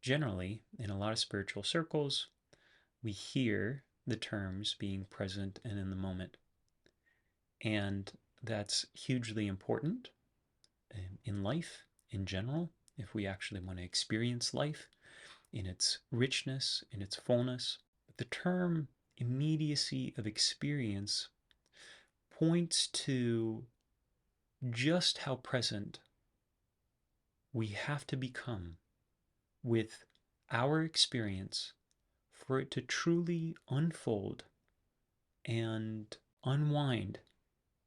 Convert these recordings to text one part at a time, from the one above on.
Generally, in a lot of spiritual circles, we hear the terms being present and in the moment. And that's hugely important in life in general, if we actually want to experience life in its richness, in its fullness. But the term immediacy of experience points to just how present we have to become with our experience for it to truly unfold and unwind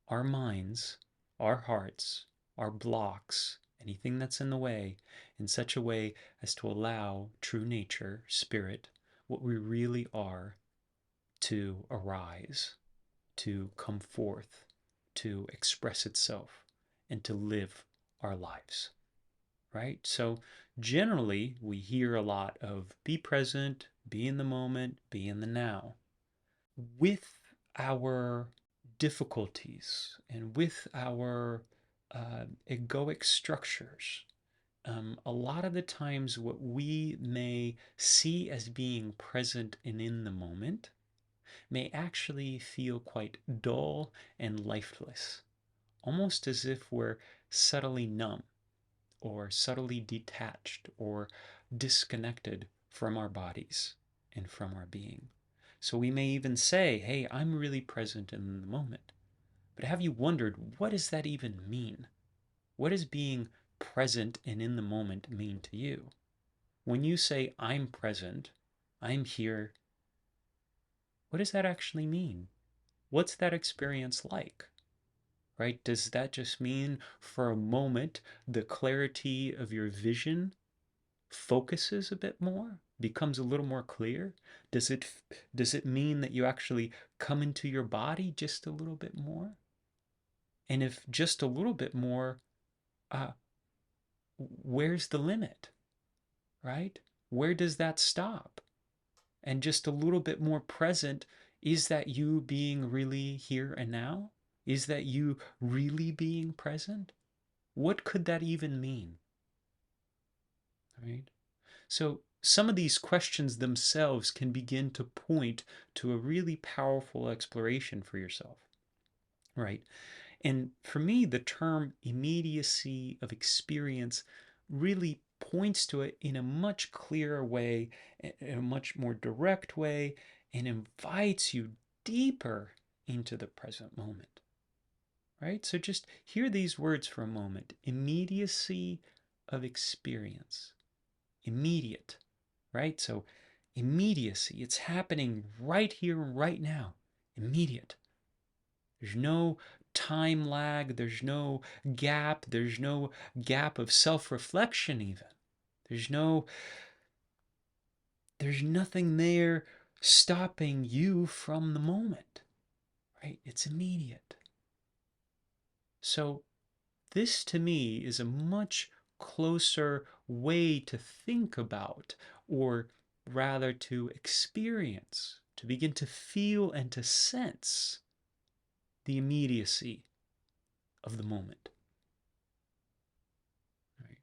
our minds, our hearts, our blocks, anything that's in the way, in such a way as to allow true nature, spirit, what we really are, to arise, to come forth, to express itself, and to live our lives. Right? So generally, we hear a lot of be present, be in the moment, be in the now. With our difficulties and with our egoic structures, a lot of the times what we may see as being present and in the moment may actually feel quite dull and lifeless, almost as if we're subtly numb or subtly detached or disconnected from our bodies and from our being. So we may even say, hey, I'm really present in the moment. But have you wondered, what does that even mean? What does being present and in the moment mean to you? When you say, I'm present, I'm here, what does that actually mean? What's that experience like? Right? Does that just mean for a moment the clarity of your vision focuses a bit more, becomes a little more clear? Does it mean that you actually come into your body just a little bit more? And if just a little bit more, uh, where's the limit, right? Where does that stop? And just a little bit more present, is that you being really here and now? Is that you really being present? What could that even mean, right? So some of these questions themselves can begin to point to a really powerful exploration for yourself, right? And for me, the term immediacy of experience really points to it in a much clearer way, in a much more direct way, and invites you deeper into the present moment, right? So just hear these words for a moment: immediacy of experience. Immediate, right? So immediacy, it's happening right here and right now. Immediate. There's no time lag, there's no gap of self-reflection even. There's no there's nothing there stopping you from the moment, right? It's immediate. So this to me is a much closer way to think about, or rather to experience, to begin to feel and to sense the immediacy of the moment. Right?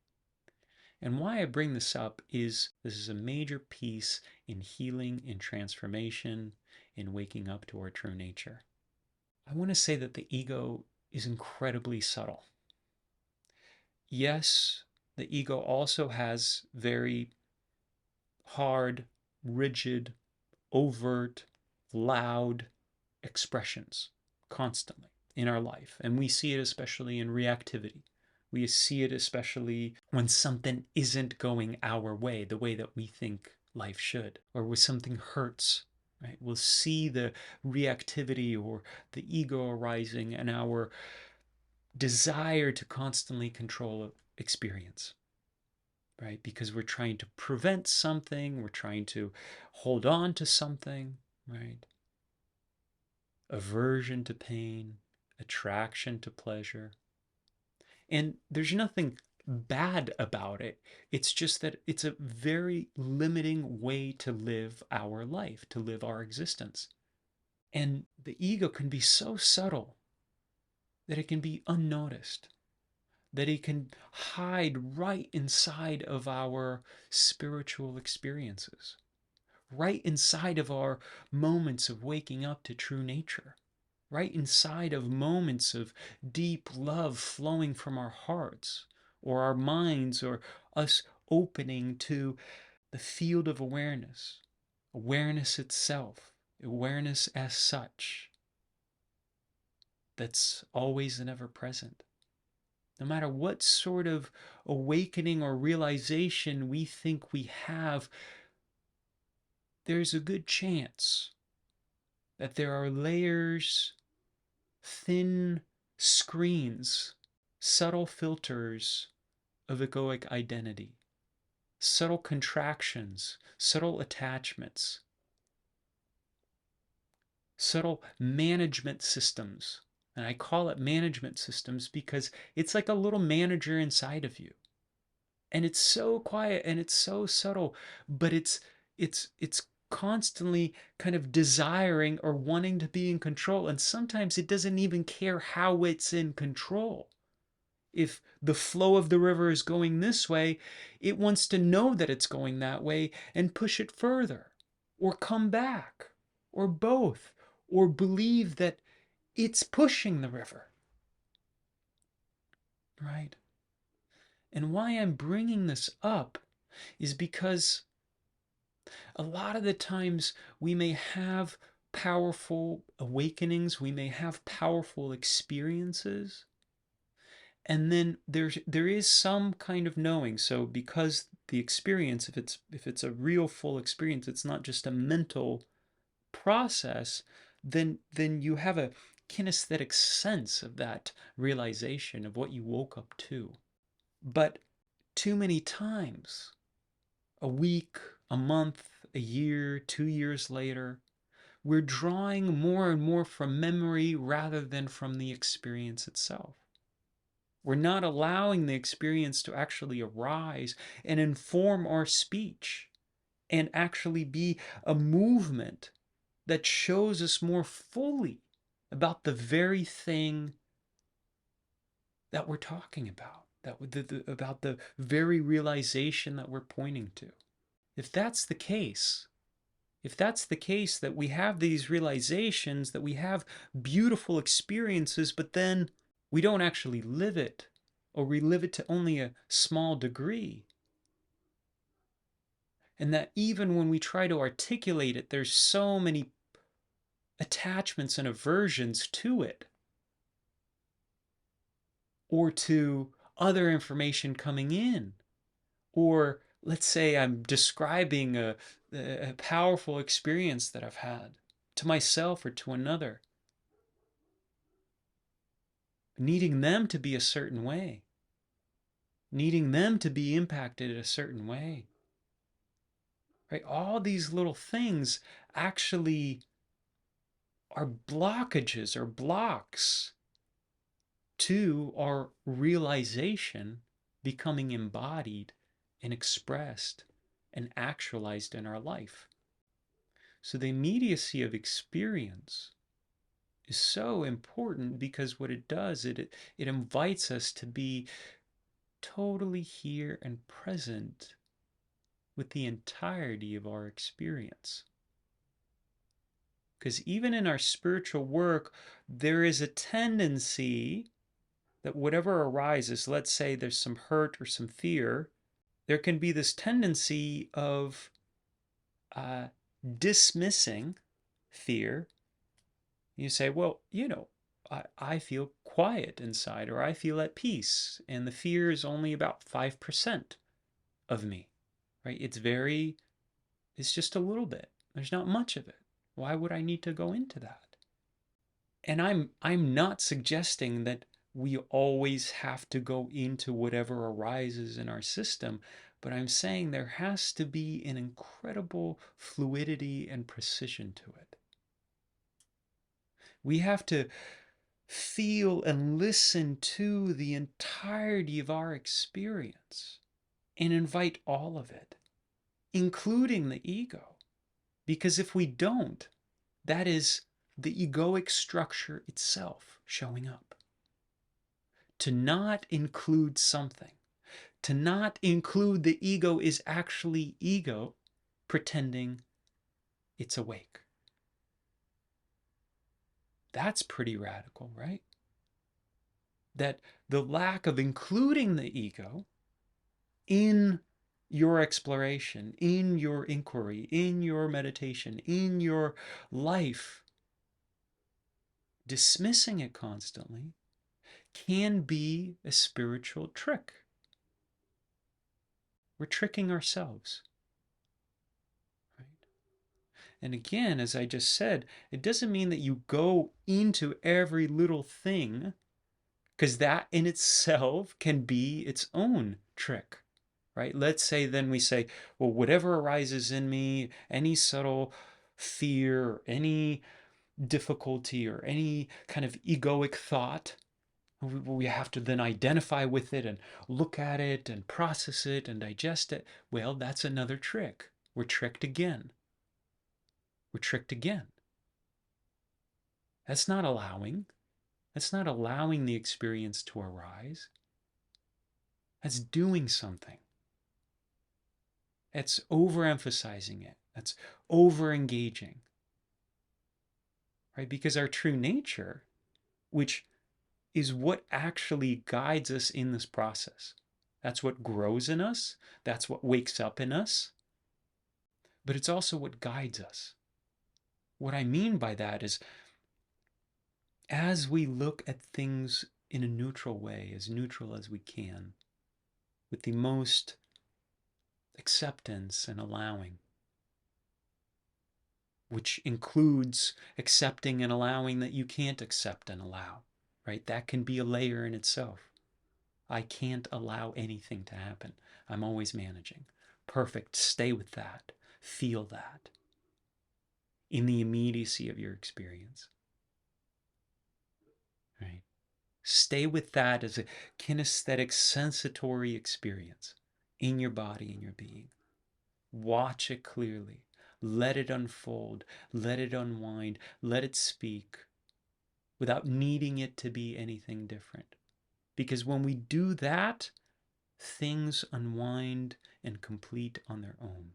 And why I bring this up is this is a major piece in healing, in transformation, in waking up to our true nature. I want to say that the ego is incredibly subtle. Yes, the ego also has very hard, rigid, overt, loud expressions constantly in our life. And we see it especially in reactivity. We see it especially when something isn't going our way, the way that we think life should, or when something hurts, right? We'll see the reactivity or the ego arising and our desire to constantly control experience, right? Because we're trying to prevent something, we're trying to hold on to something, right? Aversion to pain, attraction to pleasure. And there's nothing bad about it. It's just that it's a very limiting way to live our life, to live our existence. And the ego can be so subtle that it can be unnoticed. that it can hide right inside of our spiritual experiences, right inside of our moments of waking up to true nature, right inside of moments of deep love flowing from our hearts or our minds, or us opening to the field of awareness, awareness itself, awareness as such, that's always and ever present. No matter what sort of awakening or realization we think we have, there's a good chance that there are layers, thin screens, subtle filters of egoic identity, subtle contractions, subtle attachments, subtle management systems. And I call it management systems because it's like a little manager inside of you. And it's so quiet and it's so subtle, but it's constantly kind of desiring or wanting to be in control, and sometimes it doesn't even care how it's in control. If the flow of the river is going this way, it wants to know that it's going that way and push it further, or come back, or both, or believe that it's pushing the river, right? And why I'm bringing this up is because a lot of the times we may have powerful awakenings, we may have powerful experiences, and then there is some kind of knowing. So because the experience, if it's a real full experience, it's not just a mental process, then you have a kinesthetic sense of that realization of what you woke up to. But too many times, a week, a month, a year, 2 years later, we're drawing more and more from memory rather than from the experience itself. We're not allowing the experience to actually arise and inform our speech and actually be a movement that shows us more fully about the very thing that we're talking about, about the very realization that we're pointing to. If that's the case, if that's the case, that we have these realizations, that we have beautiful experiences, but then we don't actually live it, or we live it to only a small degree, and that even when we try to articulate it, there's so many attachments and aversions to it, or to other information coming in, or let's say I'm describing a powerful experience that I've had to myself or to another, needing them to be a certain way, needing them to be impacted a certain way. Right? All these little things actually are blockages or blocks to our realization becoming embodied and expressed and actualized in our life. So the immediacy of experience is so important because what it does, it invites us to be totally here and present with the entirety of our experience. Because even in our spiritual work, there is a tendency that whatever arises, let's say there's some hurt or some fear, there can be this tendency of dismissing fear. You say, well, I feel quiet inside, or I feel at peace, and the fear is only about 5% of me, right? It's just a little bit. There's not much of it. Why would I need to go into that? And I'm not suggesting that we always have to go into whatever arises in our system, but I'm saying there has to be an incredible fluidity and precision to it. We have to feel and listen to the entirety of our experience and invite all of it, including the ego. Because if we don't, that is the egoic structure itself showing up. To not include something, to not include the ego is actually ego pretending it's awake. That's pretty radical, right? That the lack of including the ego in your exploration, in your inquiry, in your meditation, in your life, dismissing it constantly, can be a spiritual trick. We're tricking ourselves. Right? And again, as I just said, it doesn't mean that you go into every little thing, because that in itself can be its own trick. Right? Let's say then we say, well, whatever arises in me, any subtle fear, any difficulty, or any kind of egoic thought, we have to then identify with it and look at it and process it and digest it. Well, that's another trick. We're tricked again. We're tricked again. That's not allowing. That's not allowing the experience to arise. That's doing something. That's overemphasizing it. That's over-engaging. Right? Because our true nature, which is what actually guides us in this process. That's what grows in us. That's what wakes up in us. But it's also what guides us. What I mean by that is, as we look at things in a neutral way, as neutral as we can, with the most acceptance and allowing, which includes accepting and allowing that you can't accept and allow, right? That can be a layer in itself. I can't allow anything to happen. I'm always managing. Perfect. Stay with that. Feel that in the immediacy of your experience. Right? Stay with that as a kinesthetic, sensatory experience in your body, in your being. Watch it clearly. Let it unfold. Let it unwind. Let it speak without needing it to be anything different. Because when we do that, things unwind and complete on their own.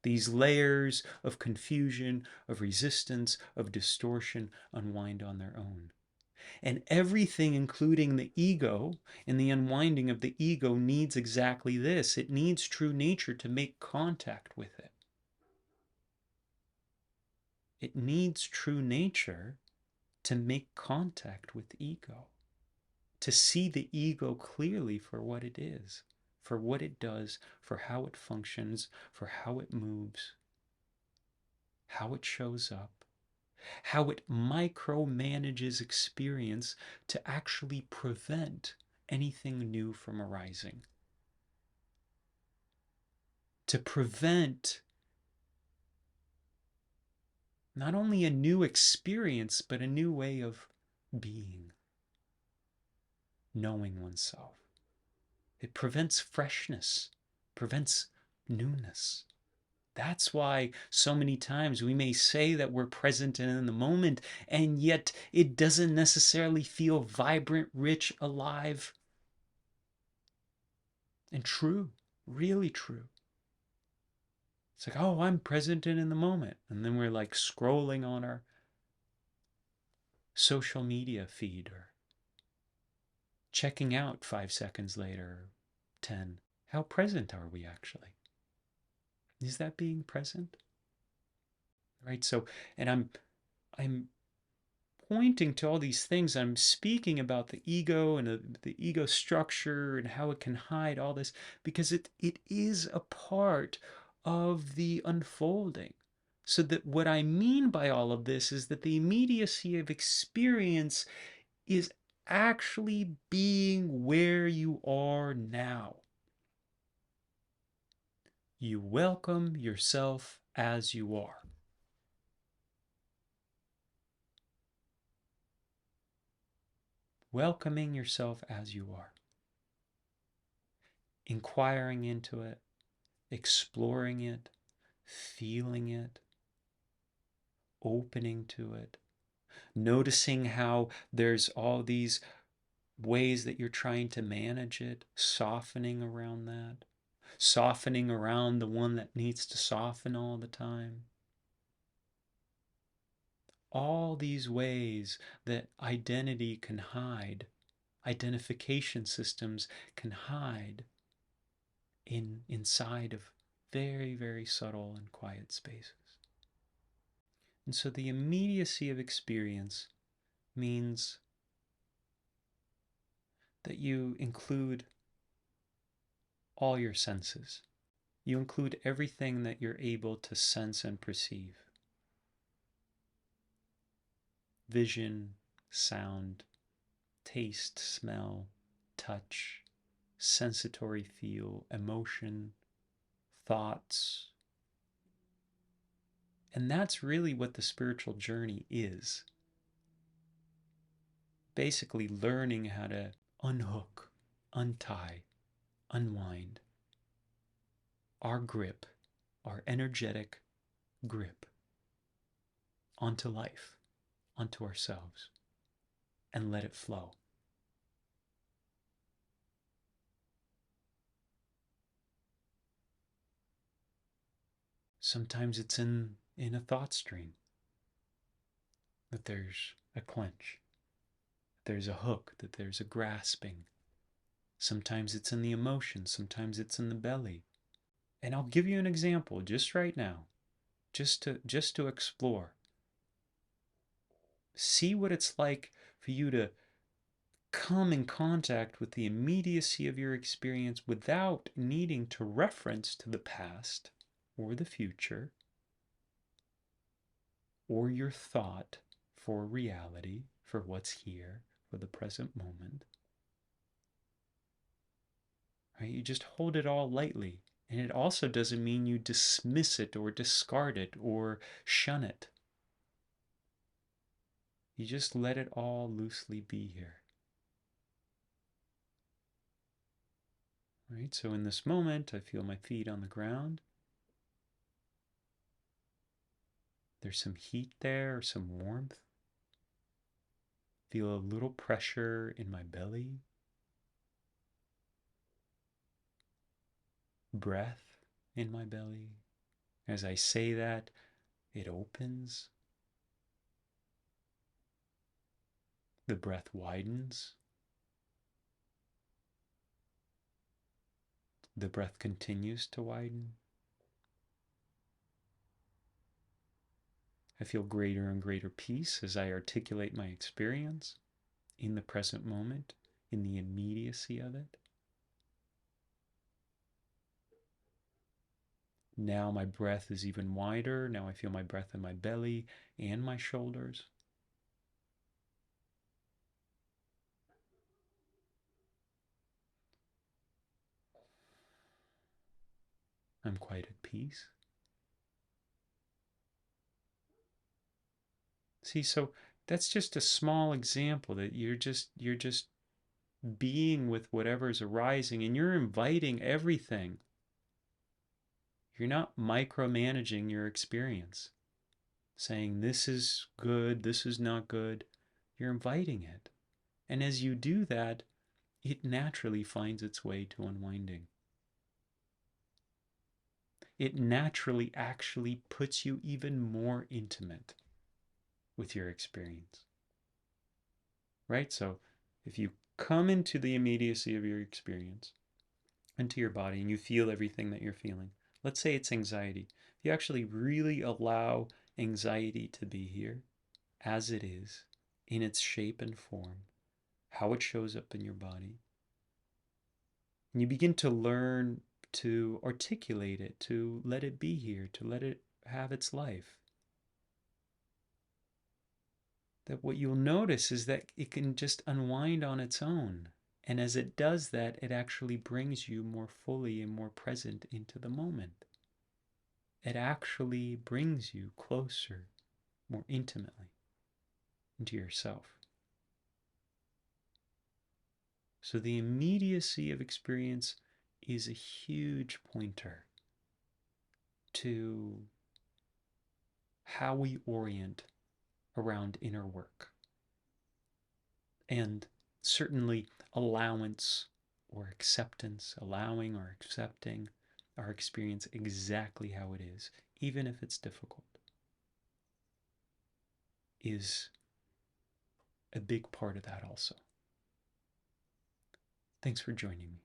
These layers of confusion, of resistance, of distortion unwind on their own. And everything, including the ego and the unwinding of the ego, needs exactly this. It needs true nature to make contact with it. It needs true nature to make contact with ego, to see the ego clearly for what it is, for what it does, for how it functions, for how it moves, how it shows up, how it micromanages experience to actually prevent anything new from arising, to prevent not only a new experience, but a new way of being, knowing oneself. It prevents freshness, prevents newness. That's why so many times we may say that we're present and in the moment, and yet it doesn't necessarily feel vibrant, rich, alive, and true, really true. It's like, oh, I'm present and in the moment. And then we're like scrolling on our social media feed or checking out 5 seconds later, 10. How present are we actually? Is that being present? Right? So, and I'm pointing to all these things. I'm speaking about the ego and the ego structure and how it can hide all this because it is a part of the unfolding. So that what I mean by all of this is that the immediacy of experience is actually being where you are now. You welcome yourself as you are. Welcoming yourself as you are. Inquiring into it, exploring it, feeling it, opening to it, noticing how there's all these ways that you're trying to manage it, softening around that, softening around the one that needs to soften all the time. All these ways that identity can hide, identification systems can hide inside of very, very subtle and quiet spaces. And so the immediacy of experience means that you include all your senses. You include everything that you're able to sense and perceive: vision, sound, taste, smell, touch, sensatory feel, emotion, thoughts. And that's really what the spiritual journey is. Basically, learning how to unhook, untie, unwind our grip, our energetic grip onto life, onto ourselves, and let it flow. Sometimes it's in a thought stream that there's a clench, that there's a hook, that there's a grasping. Sometimes it's in the emotion, sometimes it's in the belly. And I'll give you an example just right now, just to explore. See what it's like for you to come in contact with the immediacy of your experience without needing to reference to the past or the future or your thought for reality, for what's here, for the present moment. Right? You just hold it all lightly. And it also doesn't mean you dismiss it or discard it or shun it. You just let it all loosely be here. Right? So in this moment, I feel my feet on the ground. There's some heat there, some warmth. Feel a little pressure in my belly. Breath in my belly. As I say that, it opens. The breath widens. The breath continues to widen. I feel greater and greater peace as I articulate my experience in the present moment, in the immediacy of it. Now my breath is even wider. Now I feel my breath in my belly and my shoulders. I'm quite at peace. See, so that's just a small example that you're just being with whatever's arising, and you're inviting everything. You're not micromanaging your experience, saying this is good, this is not good. You're inviting it. And as you do that, it naturally finds its way to unwinding. It naturally actually puts you even more intimate with your experience. Right? So if you come into the immediacy of your experience, into your body, and you feel everything that you're feeling, let's say it's anxiety. If you actually really allow anxiety to be here as it is, in its shape and form, how it shows up in your body, and you begin to learn to articulate it, to let it be here, to let it have its life, that what you'll notice is that it can just unwind on its own. And as it does that, it actually brings you more fully and more present into the moment. It actually brings you closer, more intimately into yourself. So the immediacy of experience is a huge pointer to how we orient around inner work. And certainly allowance or acceptance, allowing or accepting our experience exactly how it is, even if it's difficult, is a big part of that also. Thanks for joining me.